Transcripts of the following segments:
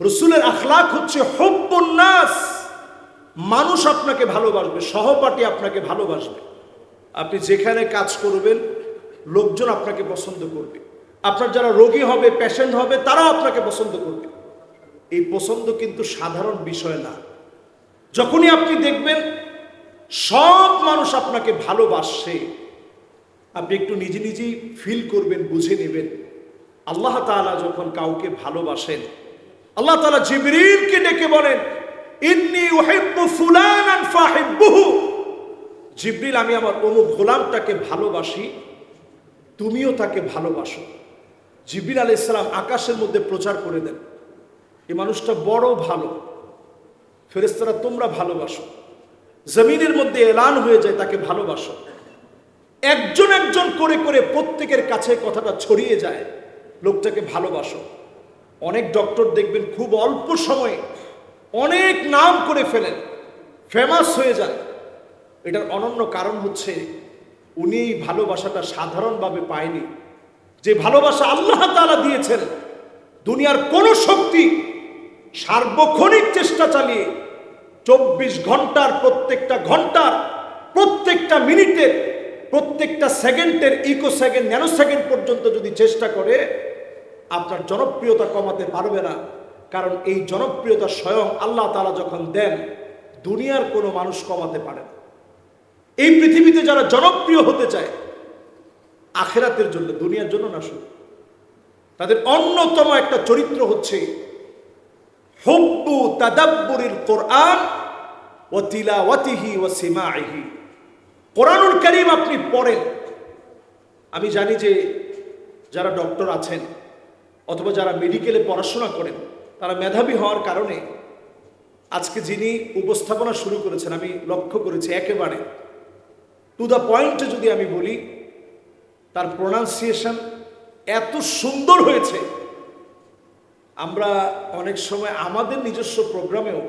রাসূলের আখলাক হচ্ছে হুব্বুন নাস। মানুষ আপনাকে ভালোবাসবে, সহপাঠী আপনাকে ভালোবাসবে, আপনি যেখানে কাজ করবেন লোকজন আপনাকে পছন্দ করবে, আপনার যারা রোগী হবে, পেশেন্ট হবে, তারাও আপনাকে পছন্দ করবে। এই পছন্দ কিন্তু সাধারণ বিষয় না। যখনই আপনি দেখবেন সব মানুষ আপনাকে ভালোবাসে, আপনি একটু নিজে নিজেই ফিল করবেন, বুঝে নেবেন আল্লাহ তাআলা যখন কাউকে ভালোবাসেন, আল্লাহ তাআলা জিবরিলকে ডেকে বলেন, ইন্নী উহিব্বু ফুলানান ফাহিব্বুহু। জিবরিল, আমি আমার অমুক গোলামটাকে ভালোবাসি, তুমিও তাকে ভালোবাসো। জিবরিল আলাইহিস সালাম আকাশের মধ্যে প্রচার করে দেন, এই মানুষটা বড় ভালো, ফেরেশতারা তোমরা ভালোবাসো। জমিনের মধ্যে এলান হয়ে যায়, তাকে ভালোবাসো। একজন একজন করে করে প্রত্যেকের কাছে কথাটা ছড়িয়ে যায়, লোকটাকে ভালোবাসো। অনেক ডক্টর দেখবেন খুব অল্প সময়ে অনেক নাম করে ফেলেন, ফেমাস হয়ে যান। এটার অনন্য কারণ হচ্ছে উনি এই ভালোবাসাটা সাধারণভাবে পায়নি। যে ভালোবাসা আল্লাহ তাআলা দিয়েছেন, দুনিয়ার কোন শক্তি সার্বক্ষণিক চেষ্টা চালিয়ে 24 ঘন্টার প্রত্যেকটা ঘন্টার, প্রত্যেকটা মিনিটের, প্রত্যেকটা সেকেন্ডের, ইকো সেকেন্ড, ন্যানো সেকেন্ড পর্যন্ত যদি চেষ্টা করে, আপনার জনপ্রিয়তা কমাতে পারবে না। কারণ এই জনপ্রিয়তা স্বয়ং আল্লাহ তাআলা যখন দেন, দুনিয়ার কোনো মানুষ কমাতে পারে না। এই পৃথিবীতে যারা জনপ্রিয় হতে চায় আখিরাতের জন্য, দুনিয়ার জন্য না, শুধু তাদের অন্যতম একটা চরিত্র হচ্ছে হুব্বু তাদাব্বুরিল কোরআন ওয়া তিলাওয়াতিহি ওয়া সিমাইহি। কোরআনুল কারীম আপনি পড়েন। আমি জানি যে যারা ডক্টর আছেন অথবা যারা মেডিকেলে পড়াশোনা করেন, তারা মেধাবী হওয়ার কারণে আজকে যিনি উপস্থাপনা শুরু করেছেন, আমি লক্ষ্য করেছি একেবারে টু দ্য পয়েন্টে যদি আমি বলি, তার প্রোনাউন্সিয়েশন এত সুন্দর হয়েছে। আমরা অনেক সময় আমাদের নিজস্ব প্রোগ্রামেও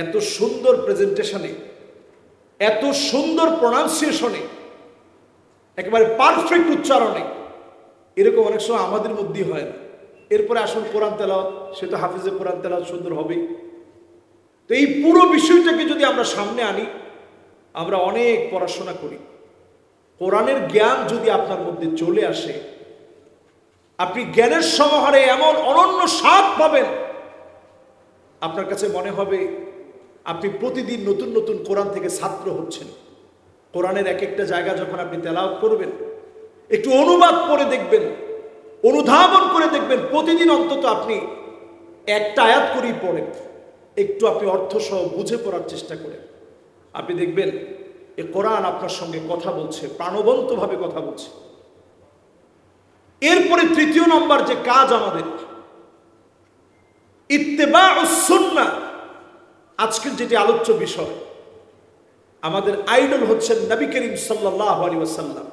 এত সুন্দর প্রেজেন্টেশনে, এত সুন্দর প্রোনাউন্সিয়েশনে, একেবারে পারফেক্ট উচ্চারণে, এরকম অনেক সময় আমাদের মধ্যেই হয় না। এরপরে আসুন কোরআন তেলাওয়াত, সে তো হাফিজে কোরআন তেলাওয়াত সুন্দর হবেই। তো এই পুরো বিষয়টাকে যদি আমরা সামনে আনি, আমরা অনেক পড়াশোনা করি, কোরআনের জ্ঞান যদি আপনার মধ্যে চলে আসে, আপনি জ্ঞানের সমাহারে এমন অনন্য স্বাদ পাবেন, আপনার কাছে মনে হবে আপনি প্রতিদিন নতুন নতুন কোরআন থেকে ছাত্র হচ্ছেন। কোরআনের এক একটা জায়গা যখন আপনি তেলাওয়াত করবেন, একটু অনুবাদ করে দেখবেন, অনুধাবন করে দেখবেন, প্রতিদিন অন্তত আপনি একটা আয়াত করেই পড়েন, একটু আপনি অর্থ সহ বুঝে পড়ার চেষ্টা করেন, আপনি দেখবেন এই কোরআন আপনার সঙ্গে কথা বলছে, প্রাণবন্তভাবে কথা বলছে। এরপরে তৃতীয় নম্বর যে কাজ আমাদের, ইত্তেবাউস সুন্নাহ। আজকের যেটি আলোচ্য বিষয়, আমাদের আইডল হচ্ছেন নবী করিম সাল্লাল্লাহু আলাইহি ওয়াসাল্লাম।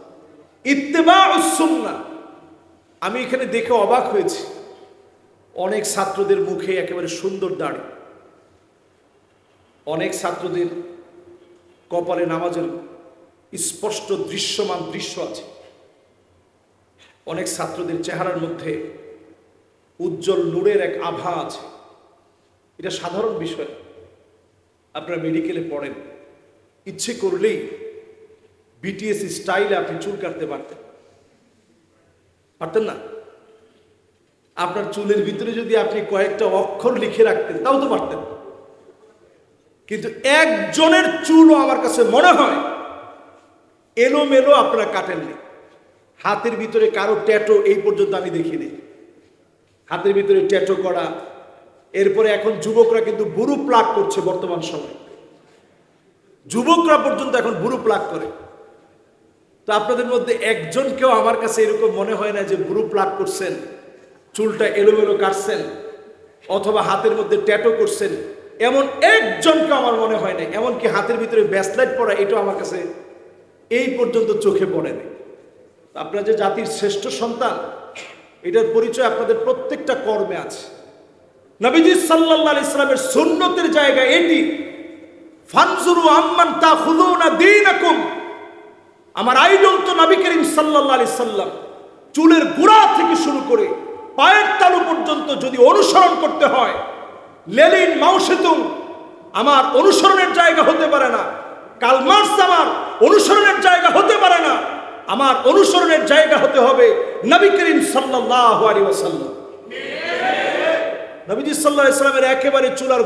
ইত্তেবাউস সুন্নাহ। আমি এখানে দেখে অবাক হয়েছি, অনেক ছাত্রদের মুখে একেবারে সুন্দর দাড়ি, অনেক ছাত্রদের কপালে নামাজের স্পষ্ট দৃশ্যমান দৃশ্য আছে, অনেক ছাত্রদের চেহারার মধ্যে উজ্জ্বল নূরের এক আভা আছে। এটা সাধারণ বিষয়। আপনারা মেডিকেলে পড়েন, ইচ্ছে করলেই বিটিএস স্টাইলে আপনি চুল কাটতে পারতেন না? আপনার চুলের ভিতরে যদি আপনি কয়েকটা অক্ষর লিখে রাখতেন, তাও তো পারতেন। কিন্তু একজনের চুলও আমার কাছে মনে হয় এলোমেলো আপনারা কাটেননি। হাতের ভিতরে কারো ট্যাটো এই পর্যন্ত আমি দেখিনি, হাতের ভিতরে ট্যাটো করা। এরপরে এখন যুবকরা কিন্তু বুরু প্লাগ করছে। বর্তমান সময় যুবকরা পর্যন্ত এখন বুরু প্লাগ করে। তো আপনাদের মধ্যে একজনকেও আমার কাছে এরকম মনে হয় না যে বুরু প্লাগ করছেন, চুলটা এলোমেলো কাটছেন, অথবা হাতের মধ্যে ট্যাটো করছেন, এমন একজনকে আমার মনে হয় না। এমনকি হাতের ভিতরে ব্যাসলাইট পরা, এটাও আমার কাছে এই পর্যন্ত চোখে পড়েনি। আপনারা যে জাতির শ্রেষ্ঠ সন্তান, এটার পরিচয় আপনাদের প্রত্যেকটা কর্মে আছে। নবীজি সাল্লাল্লাহু আলাইহি সাল্লামের সুন্নতের জায়গা এটি। ফানজুরু আম্মান তাখুযুনা দীনাকুম। আমার আইডল তো নবী করিম সাল্লাল্লাহু আলাইহি সাল্লাম। চুলের গোড়া থেকে শুরু করে পায়ের তালু পর্যন্ত যদি অনুসরণ করতে হয়, লেলিন মাউসেতুং আমার অনুসরণের জায়গা হতে পারে না, কালমার্স আমার অনুসরণের জায়গা হতে পারে না। আমার অনুসরণের জায়গা হতে হবে নবী করিম সাল্লাল্লাহু আলাইহি ওয়াসাল্লাম। নবীজি সাল্লাল্লাহু আলাইহি ওয়াসাল্লামের একেবারে চুলার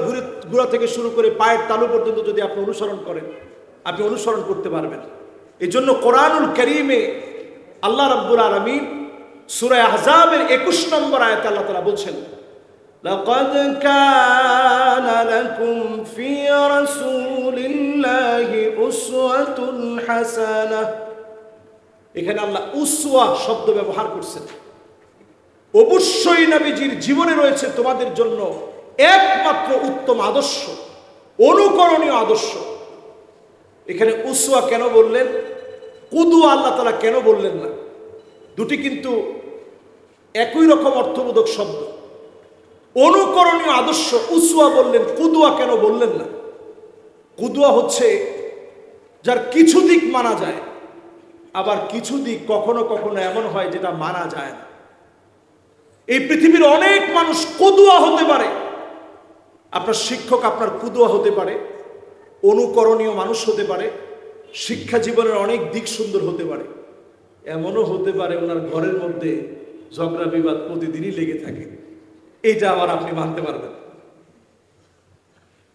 গুড়া থেকে শুরু করে পায়ের তালু পর্যন্ত যদি আপনি অনুসরণ করেন, আপনি অনুসরণ করতে পারবেন। এই জন্য কোরআনুল কারীমে আল্লাহ রাব্বুল আলামিন সূরা আহজাবের 21 নম্বর আয়াতে আল্লাহ তাআলা বলছেন, লাকাদ কানা লাকুম ফি রাসূলিল্লাহি উসওয়াতুন হাসানাহ। এখানে আল্লাহ উসওয়া শব্দ ব্যবহার করছেন। অবশ্যই নবীজির জীবনে রয়েছে তোমাদের জন্য একমাত্র উত্তম আদর্শ, অনুকরণীয় আদর্শ। এখানে উসওয়া কেন বললেন, কুদওয়া আল্লাহ তাআলা কেন বললেন না? দুটি কিন্তু একই রকম অর্থবোধক শব্দ। অনুকরণীয় আদর্শ উসওয়া বললেন, কুদওয়া কেন বললেন না? কুদওয়া হচ্ছে যার কিছু দিক মানা যায়, আবার কিছু দিক কখনো কখনো এমন হয় যেটা মানা যায় না। এই পৃথিবীর অনেক মানুষ কুদওয়া হতে পারে। আপনার শিক্ষক আপনার কুদওয়া হতে পারে, অনুকরণীয় মানুষ হতে পারে, শিক্ষা জীবনের অনেক দিক সুন্দর হতে পারে। এমনও হতে পারে ওনার ঘরের মধ্যে ঝগড়া বিবাদ প্রতিদিনই লেগে থাকে। এইটা আবার আপনি মানতে পারবেন।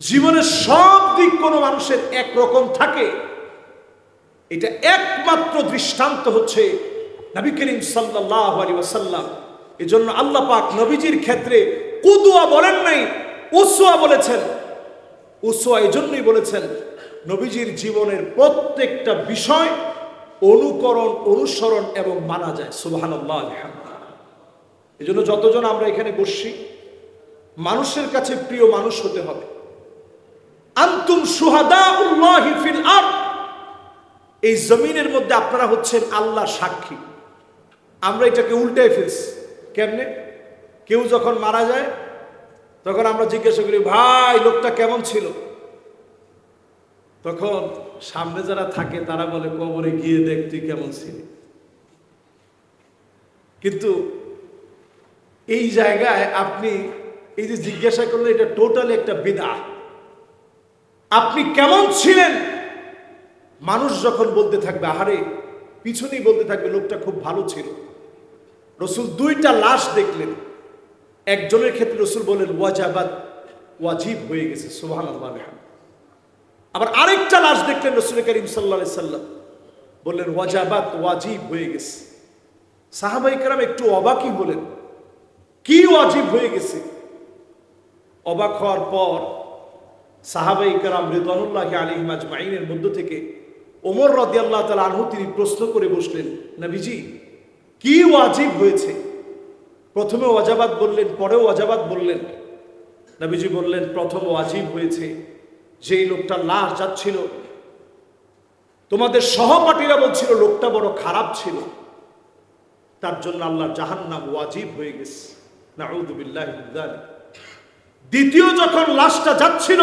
জীবনের সব দিক কোনো মানুষের একরকম থাকে, এটা একমাত্র দৃষ্টান্ত হচ্ছে নবী করিম সাল্লাল্লাহু আলাইহি ওয়াসাল্লাম। এজন্য আল্লাহ পাক নবীজির ক্ষেত্রে কুদওয়া বলেন নাই, উসওয়া বলেছেন। উসওয়া এজন্যই বলেছেন, নবীজির জীবনের প্রত্যেকটা বিষয় অনুকরণ, অনুসরণ এবং মানা যায়। সুবহানাল্লাহ, আলহামদুলিল্লাহ। এজন্য যতজন আমরা এখানে বসছি, মানুষের কাছে প্রিয় মানুষ হতে হবে। আনতুম শুহাদাউল্লাহি ফিল আরদ, এই জমিনের মধ্যে আপনারা হচ্ছেন আল্লাহর সাক্ষী। আমরা এটাকে উল্টায় ফেলছি। কেমনে? কেউ যখন মারা যায় তখন আমরা জিজ্ঞাসা করি, ভাই লোকটা কেমন ছিল? তখন সামনে যারা থাকে তারা বলে, কবরে গিয়ে দেখ তুই কেমন ছিলি। কিন্তু এই জায়গায় আপনি এই যে জিজ্ঞাসা করলেন, এটা টোটালি একটা বিদআত। আপনি কেমন ছিলেন মানুষ যখন বলতে থাকবে, আহারে পিছনেই বলতে থাকবে লোকটা খুব ভালো ছিল। রসুল দুইটা লাশ দেখলেন, একজনের ক্ষেত্রে রসুল বলেন ওয়াজাবাত, ওয়াজিব হয়ে গেছে। সুবহানাল্লাহ। আবার আরেকটা লাশ দেখলেন রসুল করিম সাল্লাল্লাহু আলাইহি সাল্লাম বললেন ওয়াজাবাত, ওয়াজিব হয়ে গেছে। সাহাবায়ে কেরাম একটু অবাকই হলেন, কি ওয়াজিব হয়ে গেছে? অবাক হওয়ার পর সাহাবায়ে কেরাম রিদওয়ানুল্লাহি আলাইহিম আজমাইনের মধ্য থেকে ওমর রাদিয়াল্লাহু তাআলা আনহু তিনি প্রশ্ন করে বসলেন, নবীজি কি ওয়াজিব হয়েছে? প্রথমে ওয়াজাবাত বললেন, পরেও ওয়াজাবাত বললেন। নবীজি বললেন, প্রথম ওয়াজিব হয়েছে যেই লোকটার লাশ যাচ্ছিল, তোমাদের সহপাঠীরা বলছিল লোকটা বড় খারাপ ছিল, তার জন্য আল্লাহর জাহান্নাম ওয়াজিব হয়ে গেছে। নাউযু বিল্লাহি মিন যালিক। দ্বিতীয় যখন লাশটা যাচ্ছিল,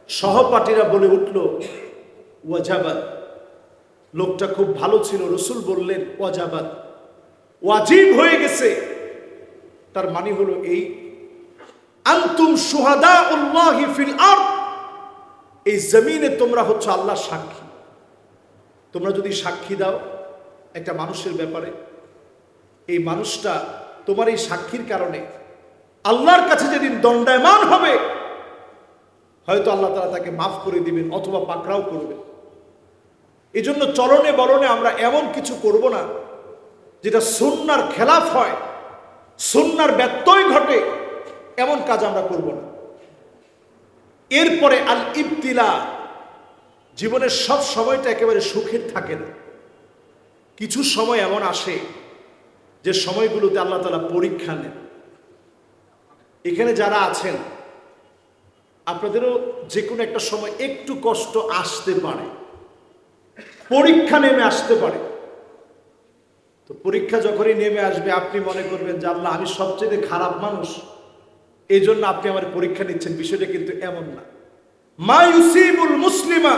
সহপাঠীরা বলে উঠল ওয়াজাবাত, লোকটা খুব ভালো ছিল। রসুল বললেন ওয়াজাবাত, ওয়াজিব হয়ে গেছে। তার মানে হলো এই, আনতুম শুহাদাউল্লাহি ফিল আরদ, এই জমিনে তোমরা হচ্ছে আল্লাহর সাক্ষী। তোমরা যদি সাক্ষী দাও একটা মানুষের ব্যাপারে, এই মানুষটা তোমার এই সাক্ষীর কারণে আল্লাহর কাছে যেদিন দণ্ডায়মান হবে, হয়তো আল্লাহ তাআলা তাকে মাফ করে দিবেন অথবা পাকড়াও করবেন। এই জন্য চলনে বলনে আমরা এমন কিছু করব না যেটা সুন্নাহর খেলাফ হয়, সুন্নাহর ব্যত্যয় ঘটে, এমন কাজ আমরা করব না। এরপরে আল ইবতিলা, জীবনের সব সময়টা একেবারে সুখের থাকে না। কিছু সময় এমন আসে যে সময়গুলোতে আল্লাহ তাআলা পরীক্ষা নেন। এখানে যারা আছেন আপনাদেরও যে কোনো একটা সময় একটু কষ্ট আসতে পারে, পরীক্ষা নেমে আসতে পারে। তো পরীক্ষা যখনই নেমে আসবে আপনি মনে করবেন যে আল্লাহ আমি সবচেয়ে খারাপ মানুষ, এই জন্য আপনি আমার পরীক্ষা নিচ্ছেন। বিষয়টা কিন্তু এমন না। মা ইউসিবুল মুসলিমা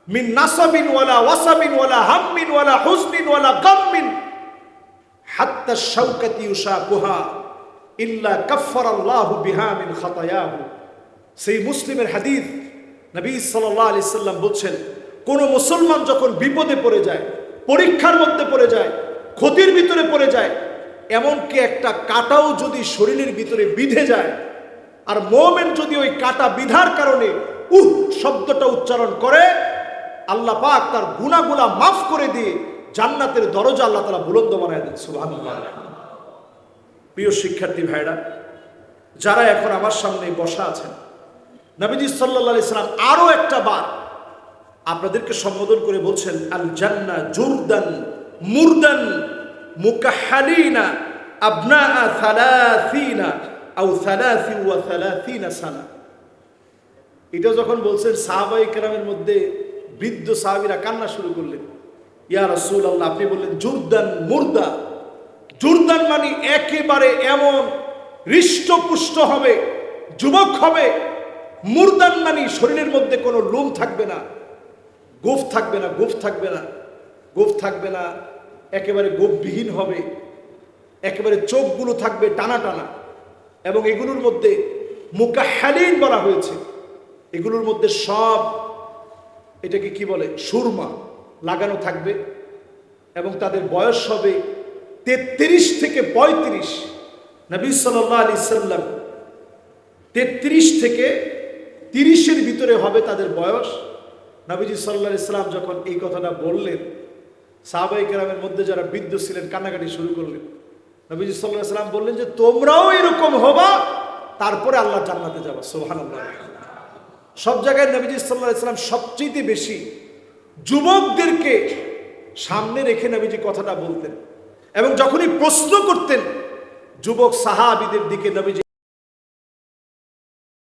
মিন নাসাবিন ওয়ালা ওয়াসাবিন ওয়ালা হাম্মিন ওয়ালা হুজনিন ওয়ালা গাম্মিন হাত্তা শাওকাতি ইউশাকুহা ইল্লা কাফফারাল্লাহু বিহা মিন খাতায়াহু। সেই মুসলিমের হাদিস, নবী সাল্লাল্লাহু আলাইহি সাল্লাম বলছেন, কোন মুসলমান যখন বিপদে পড়ে যায়, পরীক্ষার মধ্যে পড়ে যায়, ক্ষতির ভিতরে পড়ে যায়, এমনকি একটা কাঁটাও যদি শরীরের ভিতরে বিঁধে যায়, আর মুমিন যদি ওই কাঁটা বিধার কারণে শব্দটা উচ্চারণ করে, আল্লাহ পাক তার গুনাহগুলো মাফ করে দিয়ে জান্নাতের দরজা আল্লাহ তাআলা বুলন্দ বানায় দেন। সুবহানাল্লাহ। প্রিয় শিক্ষার্থী ভাইরা, যারা এখন আমার সামনে বসা আছেন, নবীজি সাল্লাল্লাহু আলাইহি সাল্লাম আরো একটা বার আপনাদেরকে সম্বোধন করে বলছেন, আল জান্নাহ জুরদান মুরদান মুকাহহালিনা আবনা 30 আও 33 সানা। এটা যখন বলছেন, সাহাবায়ে কেরামের মধ্যে বৃদ্ধ সাহাবীরা কান্না শুরু করলেন। ইয়া রাসূলুল্লাহ, আপনি বললেন জুরদান মুরদা। জুরদান মানে একেবারে এমন হৃষ্টপুষ্ট হবে, যুবক হবে। মুরদান মানে শরীরের মধ্যে কোনো লোম থাকবে না, গোফ থাকবে না, গোফ থাকবে না, গোফ থাকবে না, একেবারে গোফবিহীন হবে, একেবারে চোখগুলো থাকবে টানা টানা। এবং এগুলোর মধ্যে মুকাহহালিন বলা হয়েছে, এগুলোর মধ্যে সব এটাকে কি বলে, সুরমা লাগানো থাকবে। এবং তাদের বয়স হবে 33 থেকে 35। নবী সাল্লাল্লাহু আলাইহি সাল্লাম 33 থেকে 30-এর ভিতরে হবে তাদের বয়স। নবীজি সাল্লাল্লাহু আলাইহি সাল্লাম যখন এই কথাটা বললেন, সাহাবায়ে কেরামের মধ্যে যারা বৃদ্ধ ছিলেন কান্নাকাটি শুরু করলেন। নবীজি সাল্লাল্লাহু আলাইহি সাল্লাম বললেন যে তোমরাও এরকম হবা, তারপরে আল্লাহ জান্নাতে যাবা। সুবহানাল্লাহ। সব জায়গায় নবীজি সাল্লাল্লাহু আলাইহি সাল্লাম সবচেয়ে বেশি যুবকদেরকে সামনে রেখে নবীজি কথাটা বলতেন। এবং যখনই প্রশ্ন করতেন যুবক সাহাবীদের দিকে, নবীজি